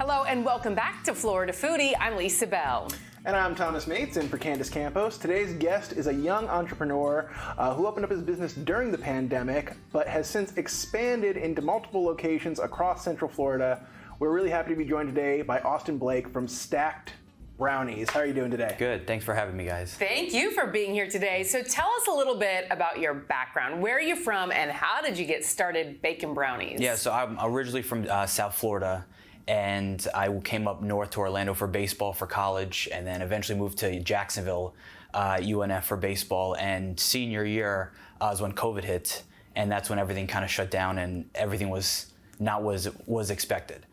Hello and welcome back to Florida Foodie. I'm Lisa Bell. And I'm Thomas Mates, in for Candace Campos. Today's guest is a young entrepreneur who opened up his business during the pandemic, but has since expanded into multiple locations across Central Florida. We're really happy to be joined today by Austin Blake from Stackd Brownies. How are you doing today? Good. Thanks for having me, guys. Thank you for being here today. So tell us a little bit about your background. Where are you from and how did you get started baking brownies? Yeah, so I'm originally from South Florida, and I came up north to Orlando for baseball for college, and then eventually moved to Jacksonville, UNF for baseball. And senior year was when COVID hit, and that's when everything kind of shut down and everything was not was expected.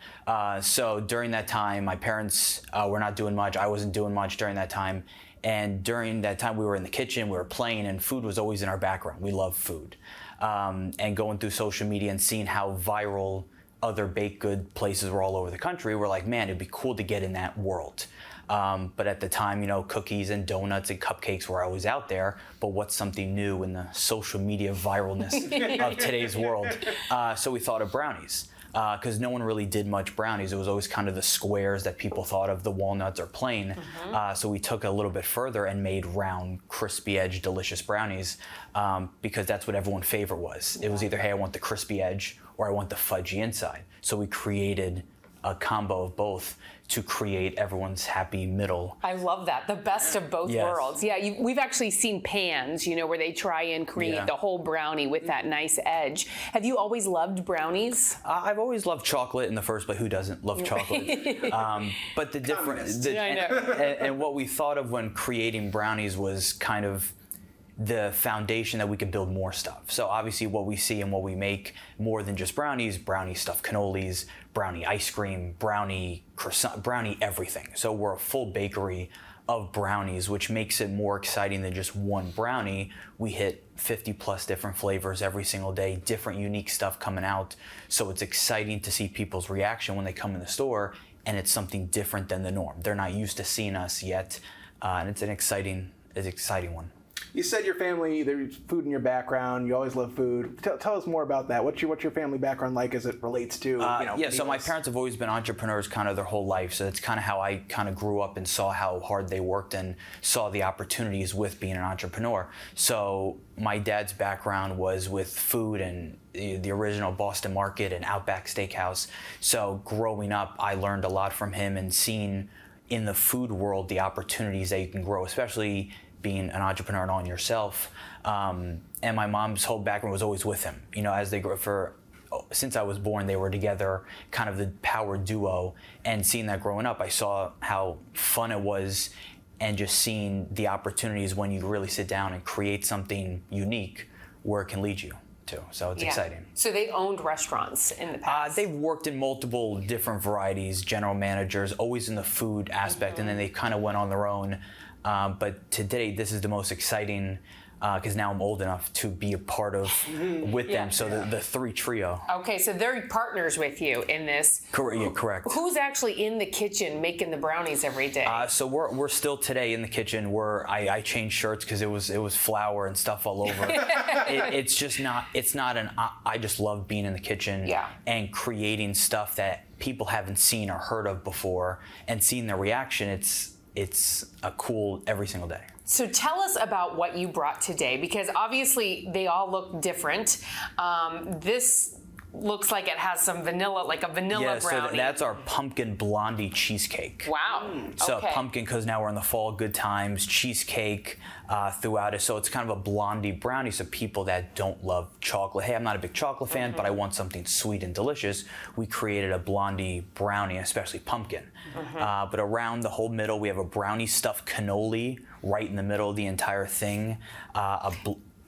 So during that time, my parents were not doing much. I wasn't doing much during that time. And during that time, we were in the kitchen, we were playing, and food was always in our background. We love food. And going through social media and seeing how viral other baked good places were all over the country, we're like, man, it'd be cool to get in that world. But at the time, you know, cookies and donuts and cupcakes were always out there, but what's something new in the social media viralness of today's world? So we thought of brownies, because no one really did much brownies. It was always kind of the squares that people thought of, the walnuts or plain. So we took it a little bit further and made round, crispy edge, delicious brownies, because that's what everyone's favorite was. It was either, hey, I want the crispy edge or I want the fudgy inside. So we created a combo of both to create everyone's happy middle. I love that. The best of both worlds. Yeah, we've actually seen pans, you know, where they try and create the whole brownie with that nice edge. Have you always loved brownies? I've always loved chocolate in the first place. Who doesn't love chocolate? But the difference, and what we thought of when creating brownies was kind of the foundation that we could build more stuff. So obviously what we see and what we make, more than just brownies, brownie stuffed cannolis, brownie ice cream, brownie croissant, brownie everything. So we're a full bakery of brownies, which makes it more exciting than just one brownie. We hit 50 plus different flavors every single day, different unique stuff coming out. So it's exciting to see people's reaction when they come in the store, and it's something different than the norm. They're not used to seeing us yet, and it's an exciting one. You said your family, there's food in your background, you always love food. Tell us more about that. What's your family background like as it relates to, Yeah, so my parents have always been entrepreneurs kind of their whole life. So that's kind of how I kind of grew up and saw how hard they worked and saw the opportunities with being an entrepreneur. So my dad's background was with food and the original Boston Market and Outback Steakhouse. So growing up, I learned a lot from him and seeing in the food world the opportunities that you can grow, especially being an entrepreneur and on yourself. And my mom's whole background was always with him. You know, as they grew since I was born, they were together, kind of the power duo. And seeing that growing up, I saw how fun it was, and just seeing the opportunities when you really sit down and create something unique, where it can lead you to. So it's exciting. So they owned restaurants in the past? They've worked in multiple different varieties, general managers, always in the food aspect, and then they kind of went on their own. But today, this is the most exciting, because now I'm old enough to be a part of with them. So the three trio. Okay, so they're partners with you in this. Correct. Who's actually in the kitchen making the brownies every day? So we're still today in the kitchen. I changed shirts because it was flour and stuff all over. It's just not. It's not an. I just love being in the kitchen and creating stuff that people haven't seen or heard of before, and seeing their reaction. It's a cool every single day. So tell us about what you brought today, because obviously they all look different. This looks like it has some vanilla, like a vanilla brownie. So that's our pumpkin blondie cheesecake. Wow. So pumpkin, because now we're in the fall, good times, cheesecake throughout it. So it's kind of a blondie brownie. So people that don't love chocolate, hey, I'm not a big chocolate fan, but I want something sweet and delicious. We created a blondie brownie, especially pumpkin. But around the whole middle, we have a brownie stuffed cannoli right in the middle of the entire thing.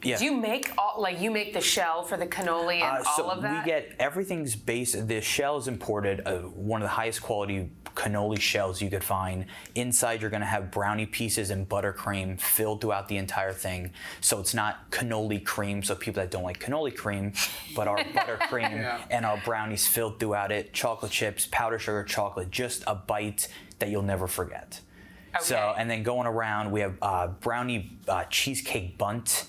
Do you make you make the shell for the cannoli and all of that? We get everything's based. The shell is imported. One of the highest quality cannoli shells you could find. Inside, you're going to have brownie pieces and buttercream filled throughout the entire thing. So it's not cannoli cream. So people that don't like cannoli cream, but our buttercream and our brownies filled throughout it. Chocolate chips, powdered sugar chocolate. Just a bite that you'll never forget. Okay. So, and then going around, we have brownie cheesecake bunt.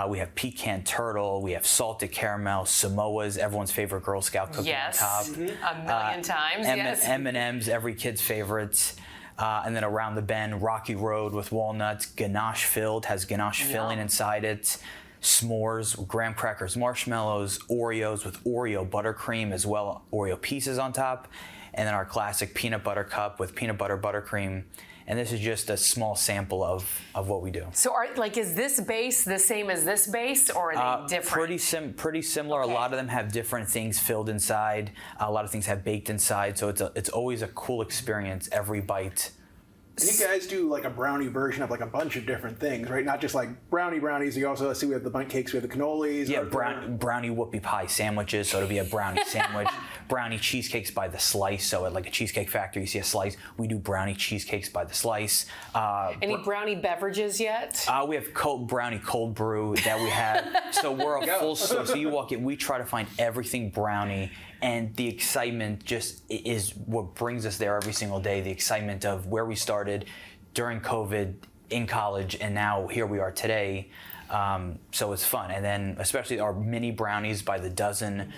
We have pecan turtle. We have salted caramel, Samoa's, everyone's favorite Girl Scout cookie Yes, on top. a million times. Yes. M&M's, every kid's favorites. And then around the bend, Rocky Road with walnuts, ganache filled, has ganache filling inside it. S'mores, graham crackers, marshmallows, Oreos with Oreo buttercream as well, Oreo pieces on top. And then our classic peanut butter cup with peanut butter buttercream. And this is just a small sample of what we do. So, is this base the same as this base, or are they different? Pretty similar. Okay. A lot of them have different things filled inside. A lot of things have baked inside. So it's always a cool experience every bite. And you guys do like a brownie version of like a bunch of different things, right? Not just like brownies. You also see we have the bundt cakes, we have the cannolis. Yeah, brownie whoopie pie sandwiches. So it'll be a brownie sandwich. Brownie cheesecakes by the slice. So at like a Cheesecake Factory, you see a slice. We do brownie cheesecakes by the slice. Any brownie beverages yet? We have brownie cold brew that we have. So we're a full store. So you walk in, we try to find everything brownie. And the excitement just is what brings us there every single day. The excitement of where we started during COVID in college, and now here we are today. So it's fun. And then especially our mini brownies by the dozen,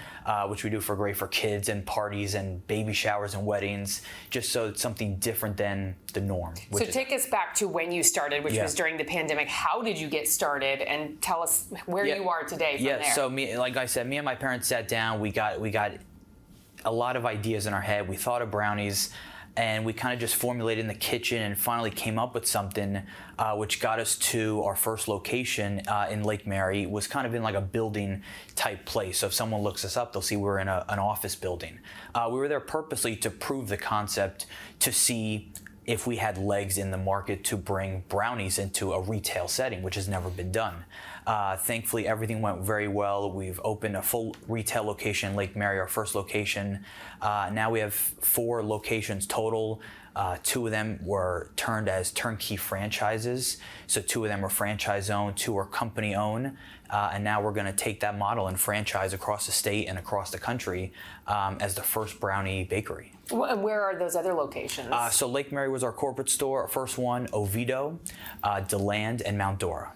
which we do great for kids and parties and baby showers and weddings, just so it's something different than the norm. So take us back to when you started, which was during the pandemic. How did you get started? And tell us where you are today from there. So like I said, me and my parents sat down. We got a lot of ideas in our head. We thought of brownies, and we kind of just formulated in the kitchen and finally came up with something which got us to our first location in Lake Mary. It was kind of in like a building type place. So if someone looks us up, they'll see we're in an office building. We were there purposely to prove the concept, to see if we had legs in the market to bring brownies into a retail setting, which has never been done. Thankfully, everything went very well. We've opened a full retail location in Lake Mary, our first location. Now we have 4 locations total. 2 of them were turned as turnkey franchises. So 2 of them are franchise owned, 2 are company owned. And now we're going to take that model and franchise across the state and across the country as the first brownie bakery. And where are those other locations? So Lake Mary was our corporate store, our first one, Oviedo, DeLand, and Mount Dora.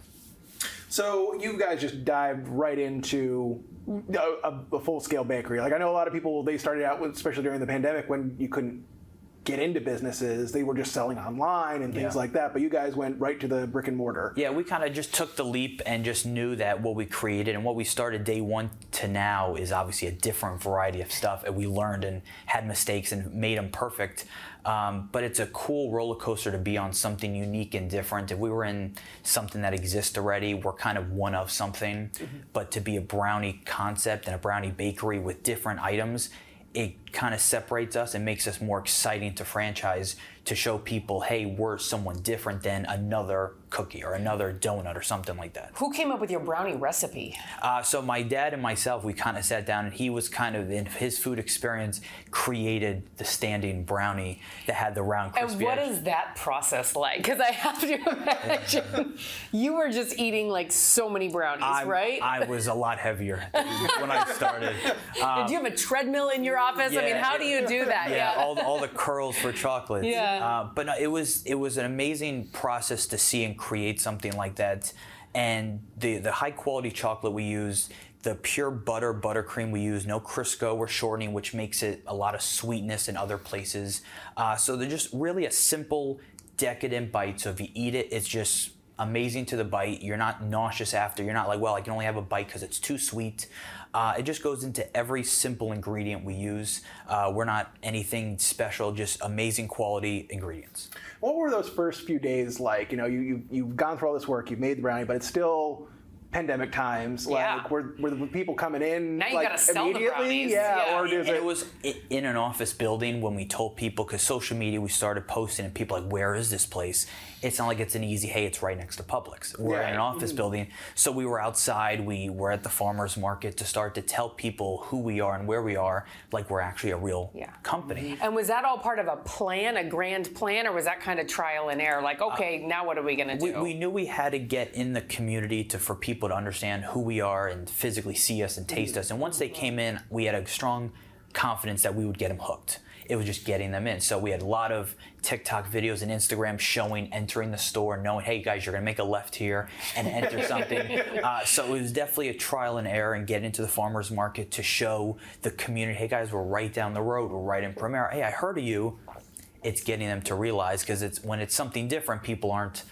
So you guys just dived right into a full-scale bakery. Like I know a lot of people, they started out with, especially during the pandemic when you couldn't get into businesses, they were just selling online and things like that, but you guys went right to the brick and mortar. Yeah, we kind of just took the leap and just knew that what we created and what we started day one to now is obviously a different variety of stuff, and we learned and had mistakes and made them perfect. But it's a cool roller coaster to be on, something unique and different. If we were in something that exists already, we're kind of one of something. But to be a brownie concept and a brownie bakery with different items, it kind of separates us and makes us more exciting to franchise, to show people, hey, we're someone different than another cookie or another donut or something like that. Who came up with your brownie recipe? So my dad and myself, we kind of sat down, and he was kind of, in his food experience, created the standing brownie that had the round crispy And what edge. is that process like? Because I have to imagine you were just eating like so many brownies, right? I was a lot heavier when I started. Did you have a treadmill in your office? I mean, how do you do that? Yeah, all the curls for chocolate. Yeah. But no, it was an amazing process to see and create something like that. And the high quality chocolate we use, the pure buttercream we use, no Crisco or shortening, which makes it a lot of sweetness in other places. So they're just really a simple, decadent bite. So if you eat it, it's just amazing to the bite. You're not nauseous after. You're not like, well, I can only have a bite because it's too sweet. It just goes into every simple ingredient we use. We're not anything special, just amazing quality ingredients. What were those first few days like? You know, you've gone through all this work, you've made the brownie, but it's still pandemic times. Yeah. Like, were the people coming in Now you like gotta sell the immediately? brownies. Yeah, or does It was in an office building when we told people, because social media, we started posting and people like, where is this place? It's not like it's an easy, hey, it's right next to Publix. We're in an office building. So we were outside, we were at the farmer's market to start to tell people who we are and where we are, like we're actually a real company. And was that all part of a plan, a grand plan, or was that kind of trial and error? Like, okay, now what are we gonna do? We knew we had to get in the community for people to understand who we are and physically see us and taste us. And once they came in, we had a strong confidence that we would get them hooked. it was just getting them in. So we had a lot of TikTok videos and Instagram showing entering the store, knowing, hey guys, you're gonna make a left here and enter something. So it was definitely a trial and error and getting into the farmer's market to show the community, hey guys, we're right down the road, we're right in Primera. Hey, I heard of you. It's getting them to realize, because it's when it's something different, people aren't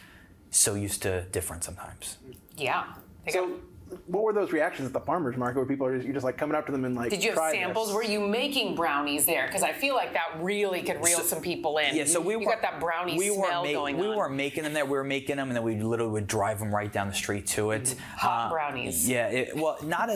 so used to different sometimes. Yeah. So, what were those reactions at the farmers market where people are just like coming up to them and like, did you have try samples? this? Were you making brownies there? Because I feel like that really could reel some people in. Yeah, so you got that brownie smell going on. We weren't making them there. We were making them, and then we literally would drive them right down the street to it. Hot brownies. Yeah, well, not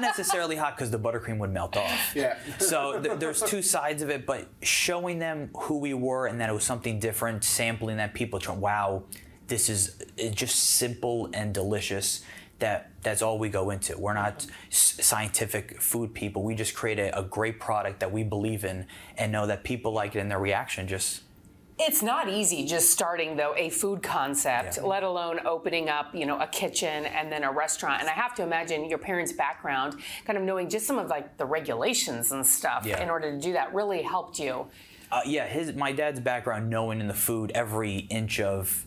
necessarily hot, because the buttercream would melt off. Yeah. So there's two sides of it, but showing them who we were and that it was something different, sampling that people try, wow, this is just simple and delicious. That's all we go into. We're not scientific food people. We just create a great product that we believe in and know that people like it, and their reaction just... It's not easy just starting, though, a food concept, let alone opening up, a kitchen and then a restaurant. And I have to imagine your parents' background, kind of knowing just some of like the regulations and stuff in order to do that, really helped you. My dad's background, knowing in the food every inch of,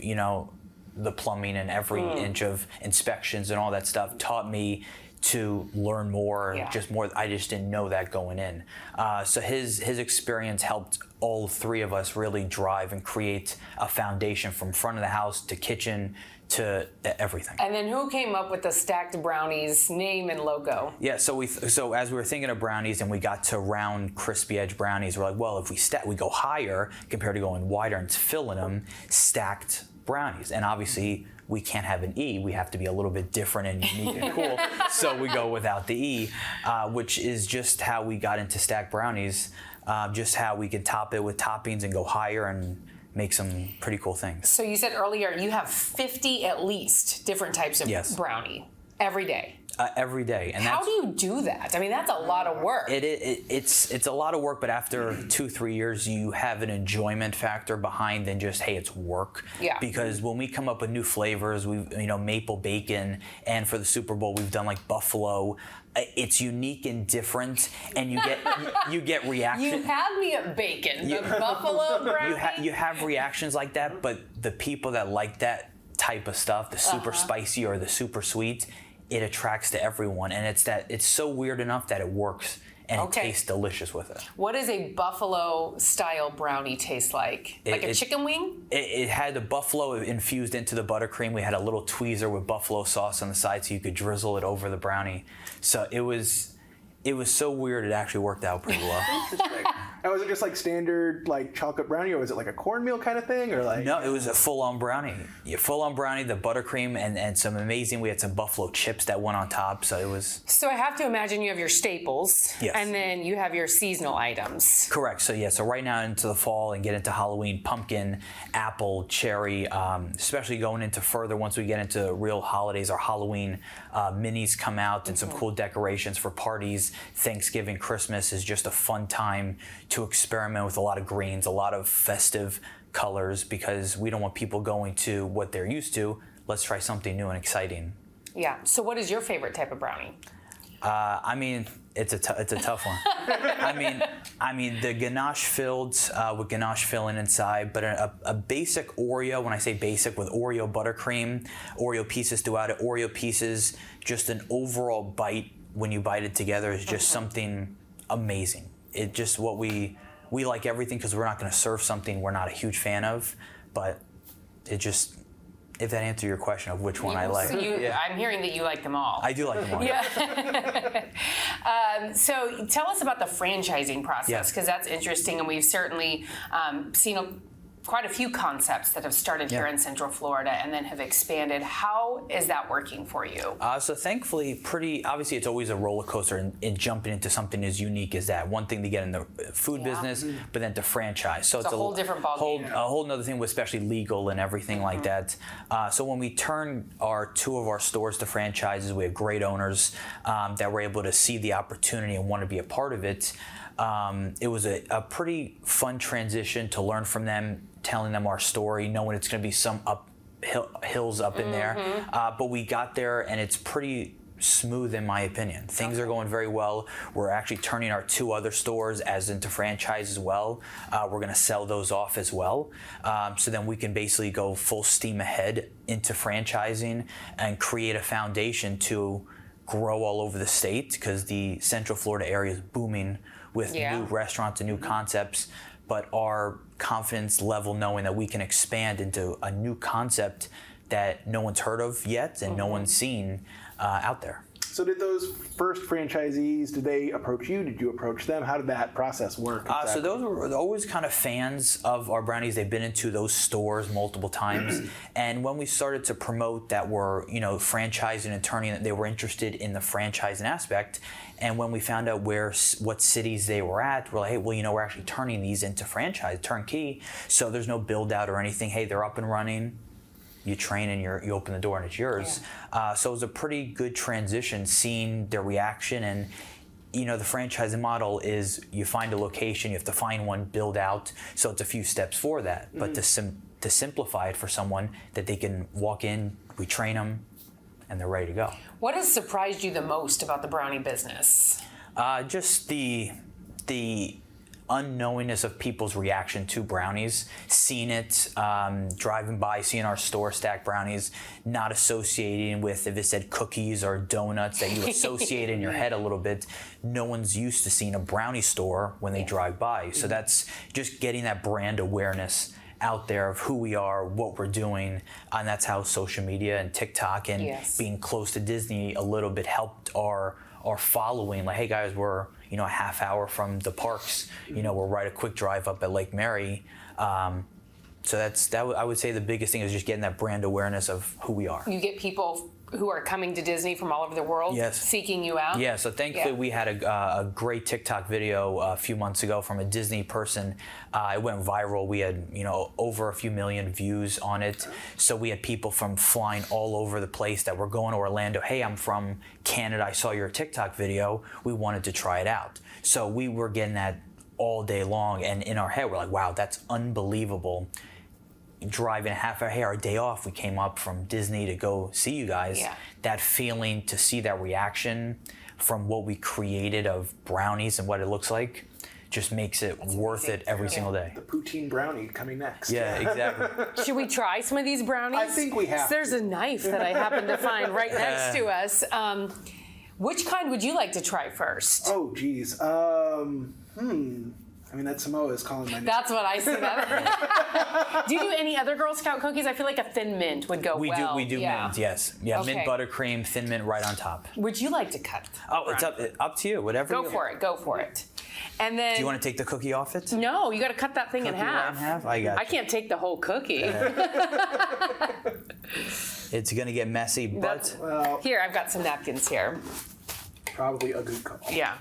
the plumbing and every inch of inspections and all that stuff, taught me to learn more, just more. I just didn't know that going in. So his experience helped all three of us really drive and create a foundation from front of the house to kitchen to everything. And then who came up with the Stackd Brownies name and logo? Yeah, so as we were thinking of brownies and we got to round, crispy edge brownies, we're like, well, if we go higher compared to going wider and filling them, Stackd Brownies. And obviously we can't have an E, we have to be a little bit different and unique and cool, so we go without the E, which is just how we got into Stackd Brownies, just how we could top it with toppings and go higher and make some pretty cool things. So you said earlier you have 50 at least different types of brownie every day. Every day. And how do you do that? I mean, that's a lot of work. It's a lot of work, but after 2-3 years, you have an enjoyment factor behind than just, hey, it's work. Yeah. Because when we come up with new flavors, maple bacon, and for the Super Bowl, we've done like buffalo. It's unique and different, and you get reactions. You had me at bacon, the buffalo brownie. You have reactions like that, but the people that like that type of stuff, the super spicy or the super sweet, it attracts to everyone, and it's so weird enough that it works and it tastes delicious with it. What does a buffalo style brownie taste like? Like a chicken wing? It had the buffalo infused into the buttercream. We had a little tweezer with buffalo sauce on the side so you could drizzle it over the brownie. So it was so weird, it actually worked out pretty well. And was it just like standard like chocolate brownie, or was it like a cornmeal kind of thing, or like? No, it was a full-on brownie. Full-on brownie, the buttercream, and some amazing. We had some buffalo chips that went on top, so it was. So I have to imagine you have your staples, and then you have your seasonal items. Correct. So right now into the fall and get into Halloween, pumpkin, apple, cherry. Especially going into further once we get into real holidays, our Halloween minis come out and some cool decorations for parties. Thanksgiving, Christmas is just a fun time to experiment with a lot of greens, a lot of festive colors, because we don't want people going to what they're used to. Let's try something new and exciting. Yeah. So what is your favorite type of brownie? It's a tough one. I mean the ganache filled with ganache filling inside, but a basic Oreo. When I say basic, with Oreo buttercream, Oreo pieces throughout it, Oreo pieces, just an overall bite when you bite it together is just something amazing. It just what we like everything, because we're not going to serve something we're not a huge fan of, but it just. If that answers your question of which one I like. So I'm hearing that you like them all. I do like them all. Yeah. So tell us about the franchising process, because that's interesting, and we've certainly seen quite a few concepts that have started here in Central Florida and then have expanded. How is that working for you? So thankfully, obviously it's always a roller coaster in jumping into something as unique as that. One thing to get in the food business, but then to franchise. So it's a whole different ballgame. A whole other thing, especially legal and everything like that. So when we turn two of our stores to franchises, we have great owners that were able to see the opportunity and want to be a part of it. It was a pretty fun transition to learn from them, telling them our story, knowing it's going to be some hills up in there. But we got there, and it's pretty smooth in my opinion. Things are going very well. We're actually turning our 2 other stores as into franchise as well. We're going to sell those off as well. So then we can basically go full steam ahead into franchising and create a foundation to grow all over the state, because the Central Florida area is booming with new restaurants and new concepts. But our confidence level knowing that we can expand into a new concept that no one's heard of yet and no one's seen out there. So did those first franchisees, did they approach you? Did you approach them? How did that process work? Exactly? So those were always kind of fans of our brownies. They've been into those stores multiple times. And when we started to promote that we're, franchising and turning, they were interested in the franchising aspect. And when we found out what cities they were at, we're like, hey, we're actually turning these into franchise, turnkey. So there's no build out or anything. Hey, they're up and running. You train and you open the door and it's yours. So it was a pretty good transition, seeing their reaction. And the franchising model is you find a location, you have to find one, build out. So it's a few steps for that. But to simplify it for someone that they can walk in, we train them, and they're ready to go. What has surprised you the most about the brownie business? Just the unknowingness of people's reaction to brownies, seeing it, driving by, seeing our store, Stackd Brownies, not associating with if it said cookies or donuts that you associate in your head a little bit. No one's used to seeing a brownie store when they drive by. So that's just getting that brand awareness out there of who we are, what we're doing, and that's how social media and TikTok and being close to Disney a little bit helped our following. Like, hey guys, we're a half hour from the parks. We're right a quick drive up at Lake Mary. So I would say the biggest thing is just getting that brand awareness of who we are. You get people who are coming to Disney from all over the world seeking you out? Yeah, so thankfully we had a great TikTok video a few months ago from a Disney person. It went viral. We had over a few million views on it. So we had people from flying all over the place that were going to Orlando. Hey, I'm from Canada. I saw your TikTok video. We wanted to try it out. So we were getting that all day long, and in our head we're like, wow, that's unbelievable. Driving a half hour, hey, our day off, we came up from Disney to go see you guys. That feeling, to see that reaction from what we created of brownies and what it looks like, just makes it worth it every single day. The poutine brownie coming next. Yeah, exactly. Should we try some of these brownies? I think we have. There's a knife that I happen to find right next to us. Which kind would you like to try first? Oh, geez. That Samoa is calling my name. That's what I see. Do you do any other Girl Scout cookies? I feel like a thin mint would go well. We do mint, yes. Yeah, mint buttercream, thin mint right on top. Would you like to cut? Oh, it's up to you. Whatever. Go for it. And then. Do you want to take the cookie off it? No, you got to cut that thing in half. Right in half? I got you. I can't take the whole cookie. It's gonna get messy, but here, I've got some napkins here. Probably a good call. Yeah.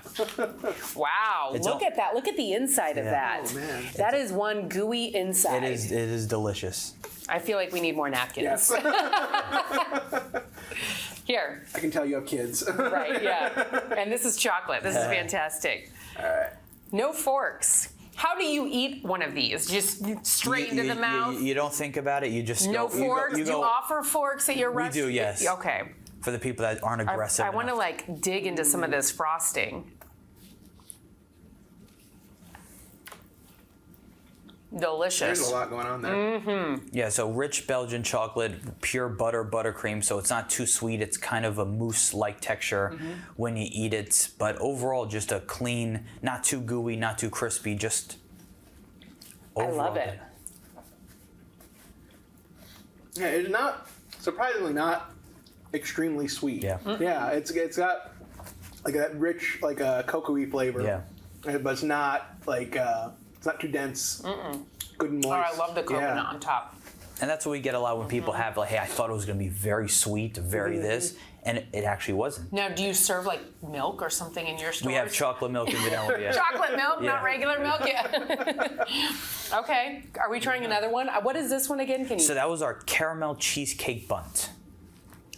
Wow. Look at that. Look at the inside of that. Oh, man. That is one gooey inside. It is delicious. I feel like we need more napkins. Yes. Here. I can tell you have kids. Right, yeah. And this is chocolate. This is fantastic. All right. No forks. How do you eat one of these? Just straight into the mouth? You don't think about it. You just no go. Forks? Do you offer forks at your restaurant? We do, yes. Okay. For the people that aren't aggressive I want to dig into some of this frosting. Delicious. There's a lot going on there. Mm-hmm. Yeah, so rich Belgian chocolate, pure buttercream, so it's not too sweet. It's kind of a mousse-like texture when you eat it. But overall, just a clean, not too gooey, not too crispy, just overall. I love it. Yeah, it's not, surprisingly not extremely sweet. Yeah. Yeah, it's got like that rich, like a cocoa-y flavor. Yeah. But it's not it's not too dense. Good and moist. Oh, I love the coconut on top. And that's what we get a lot when people have hey, I thought it was going to be very sweet, very this, and it actually wasn't. Now, do you serve milk or something in your stores? We have chocolate milk and vanilla. Yeah. Chocolate milk, not regular milk. Yeah. Okay. Are we trying another one? What is this one again? So that was our caramel cheesecake bunt.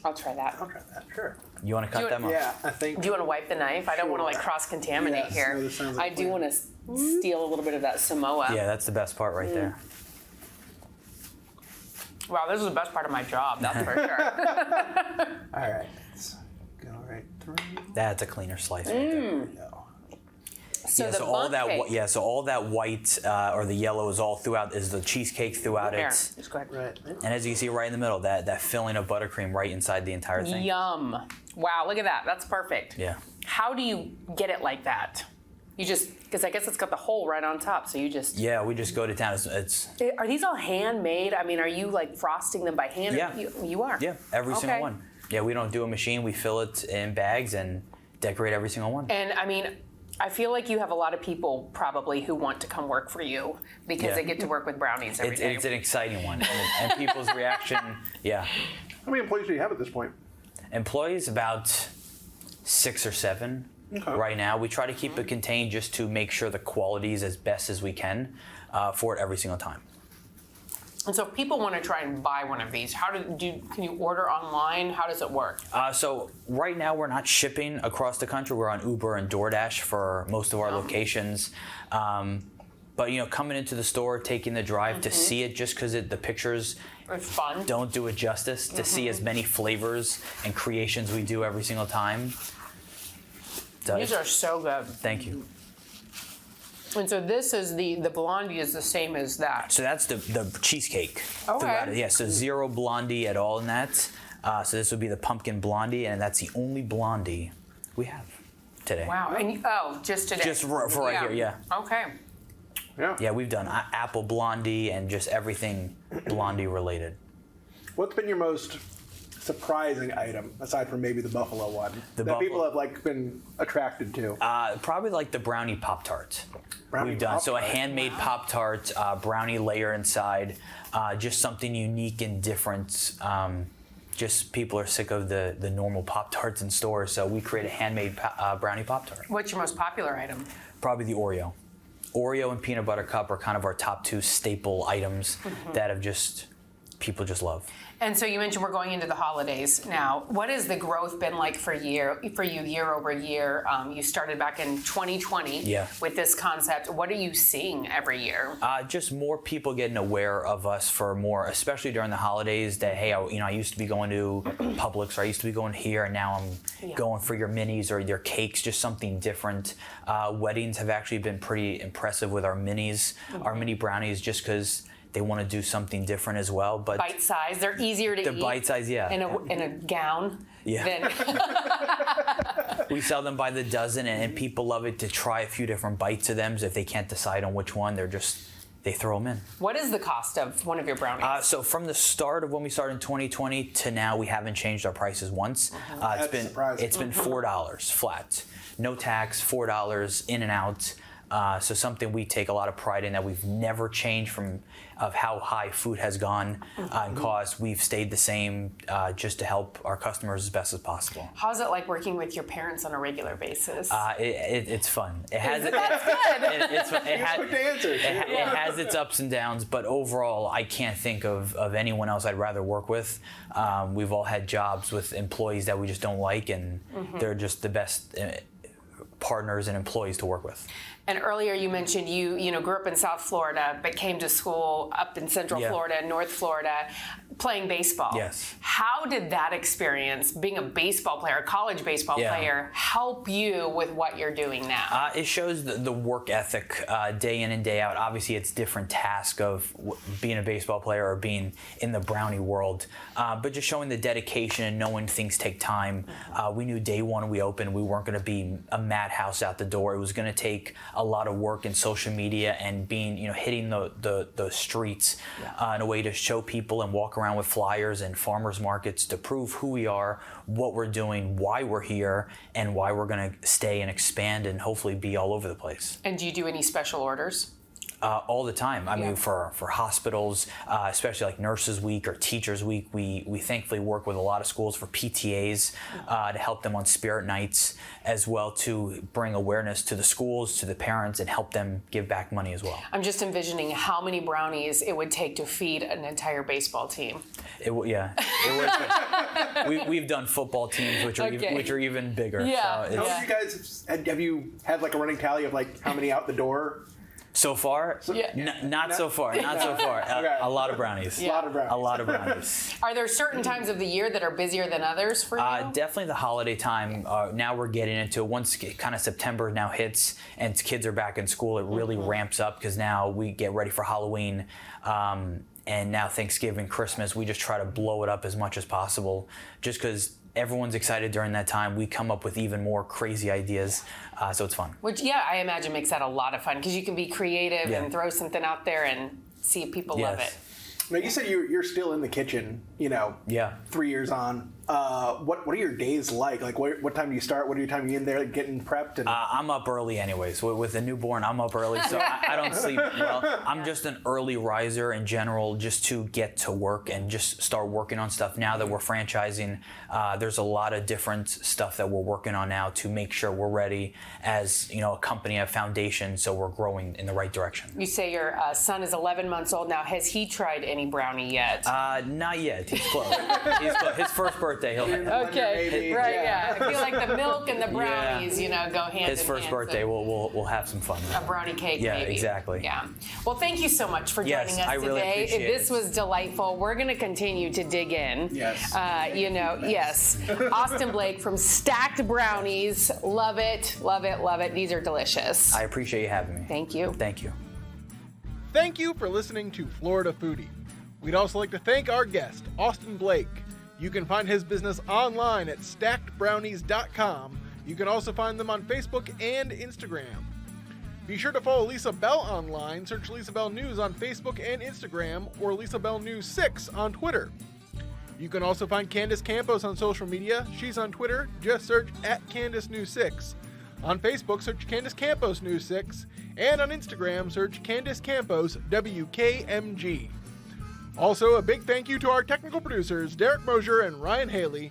I'll try that. I'll try that. Sure. You want to cut them up? Yeah, I think. Do you want to wipe the knife? I don't want to cross-contaminate here. No, this sounds like I do want to steal a little bit of that Samoa. Yeah, that's the best part right there. Wow, this is the best part of my job, that's for sure. All right, let's go right That's a cleaner slice right there. So Yeah, the so all that cake. so all that white or the yellow is all throughout, is the cheesecake throughout Here, it. just go ahead. Right. And as you can see right in the middle, that filling of buttercream right inside the entire thing. Yum. Wow, look at that. That's perfect. Yeah. How do you get it like that? You just, because I guess it's got the hole right on top, so you just... Yeah, we just go to town. It's Are these all handmade? I mean, are you like frosting them by hand? Yeah. You are? yeah, every Okay. single one. Yeah, we don't do a machine. We fill it in bags and decorate every single one. And I mean, I feel like you have a lot of people probably who want to come work for you because Yeah. they get to work with brownies every day. It's an exciting one, and people's reaction. Yeah, How many employees do you have at this point? employees about 6 or 7 Okay. right now. We try to keep it contained just to make sure the quality is as best as we can for it every single time. And so if people want to try and buy one of these, can you order online? How does it work? So right now we're not shipping across the country. We're on Uber and DoorDash for most of our locations. But coming into the store, taking the drive to see it, just because the pictures It's fun. don't do it justice, to see as many flavors and creations we do every single time. So These are so good. Thank you. And so this is the blondie is the same as that. So that's the cheesecake. Okay. throughout it. Yeah, so zero blondie at all in that. So this would be the pumpkin blondie, and that's the only blondie we have today. Wow. And just today. Just for right here, yeah. Okay. Yeah. Yeah, we've done apple blondie and just everything blondie related. What's been your most surprising item, aside from maybe the buffalo one, that people buffalo- have been attracted to? Probably like the brownie Pop-Tart. Brownie We've done. So a Pop-Tart. handmade Pop-Tart, brownie layer inside, just something unique and different. Just people are sick of the normal Pop-Tarts in stores, so we create a handmade brownie Pop-Tart. What's your most popular item? Probably the Oreo. Oreo and peanut butter cup are kind of our top 2 staple items that people just love. And so you mentioned we're going into the holidays now. What has the growth been like for you year over year? You started back in 2020 Yeah. with this concept. What are you seeing every year? Just more people getting aware of us for more, especially during the holidays. That hey, I used to be going to Publix, or I used to be going here, and now I'm going for your minis or your cakes, just something different. Weddings have actually been pretty impressive with our minis, our mini brownies, just because they want to do something different as well. But Bite size. They're easier to eat. the bite size, yeah. In a gown. Yeah. Than We sell them by the dozen, and people love it to try a few different bites of them. So if they can't decide on which one, they throw them in. What is the cost of one of your brownies? So from the start of when we started in 2020 to now, we haven't changed our prices once. That's surprising. It's been $4 flat, no tax, $4 in and out. So something we take a lot of pride in, that we've never changed of how high food has gone in cost. We've stayed the same just to help our customers as best as possible. How's it like working with your parents on a regular basis? It's fun. It has That's good. Quick to answer. It has its ups and downs, but overall, I can't think of anyone else I'd rather work with. We've all had jobs with employees that we just don't like, and they're just the best partners and employees to work with. And earlier you mentioned you grew up in South Florida, but came to school up in Central Florida and North Florida, playing baseball. Yes. How did that experience, being a baseball player, a college baseball player, help you with what you're doing now? It shows the work ethic day in and day out. Obviously, it's different task of being a baseball player or being in the brownie world, but just showing the dedication and knowing things take time. We knew day one we opened, we weren't going to be a madhouse out the door. It was going to take a lot of work in social media and being, hitting the streets in a way to show people and walk around with flyers and farmers markets to prove who we are, what we're doing, why we're here, and why we're going to stay and expand and hopefully be all over the place. And do you do any special orders? All the time. I mean, for hospitals, especially like Nurses Week or Teachers Week, we thankfully work with a lot of schools for PTAs to help them on spirit nights, as well to bring awareness to the schools, to the parents, and help them give back money as well. I'm just envisioning how many brownies it would take to feed an entire baseball team. It would. We've done football teams, which are even bigger. Yeah. So How many of you guys have you had like a running tally of like how many out the door? So far, not so far. Okay. A lot of brownies. A lot of brownies. A lot of brownies. Are there certain times of the year that are busier than others for you? Definitely the holiday time. Now we're getting into once kind of September now hits and kids are back in school, it really ramps up because now we get ready for Halloween. And now Thanksgiving, Christmas, we just try to blow it up as much as possible just because everyone's excited during that time. We come up with even more crazy ideas, so it's fun. Which, I imagine makes that a lot of fun because you can be creative and throw something out there and see if people love it. Now, you said you're still in the kitchen, 3 years on. What are your days like? Like, what time do you start? What are your time you in there getting prepped? And... I'm up early anyways. With a newborn, I'm up early, so I don't sleep well. I'm just an early riser in general, just to get to work and just start working on stuff. Now that we're franchising, there's a lot of different stuff that we're working on now to make sure we're ready as a company, a foundation, so we're growing in the right direction. You say your son is 11 months old now. Has he tried any brownie yet? Not yet. He's close. He's close. His first birthday. Okay, right, yeah. I feel like the milk and the brownies, go hand in hand. His first birthday, we'll have some fun. A brownie cake, yeah, maybe. exactly. Yeah. Well, thank you so much for joining us I really today. appreciate This was delightful. We're going to continue to dig in. Yes. Yes. Austin Blake from Stackd Brownies. Love it, love it, love it. These are delicious. I appreciate you having me. Thank you. Thank you. Thank you for listening to Florida Foodie. We'd also like to thank our guest, Austin Blake. You can find his business online at stackedbrownies.com. You can also find them on Facebook and Instagram. Be sure to follow Lisa Bell online. Search Lisa Bell News on Facebook and Instagram, or Lisa Bell News 6 on Twitter. You can also find Candace Campos on social media. She's on Twitter. Just search @CandaceNews6. On Facebook, search Candace Campos News 6. And on Instagram, search Candace Campos WKMG. Also, a big thank you to our technical producers, Derek Mosier and Ryan Haley,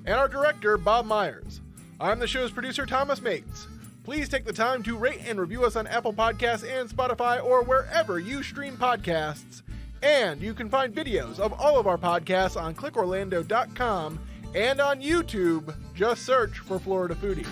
and our director, Bob Myers. I'm the show's producer, Thomas Mates. Please take the time to rate and review us on Apple Podcasts and Spotify or wherever you stream podcasts. And you can find videos of all of our podcasts on clickorlando.com and on YouTube. Just search for Florida Foodie.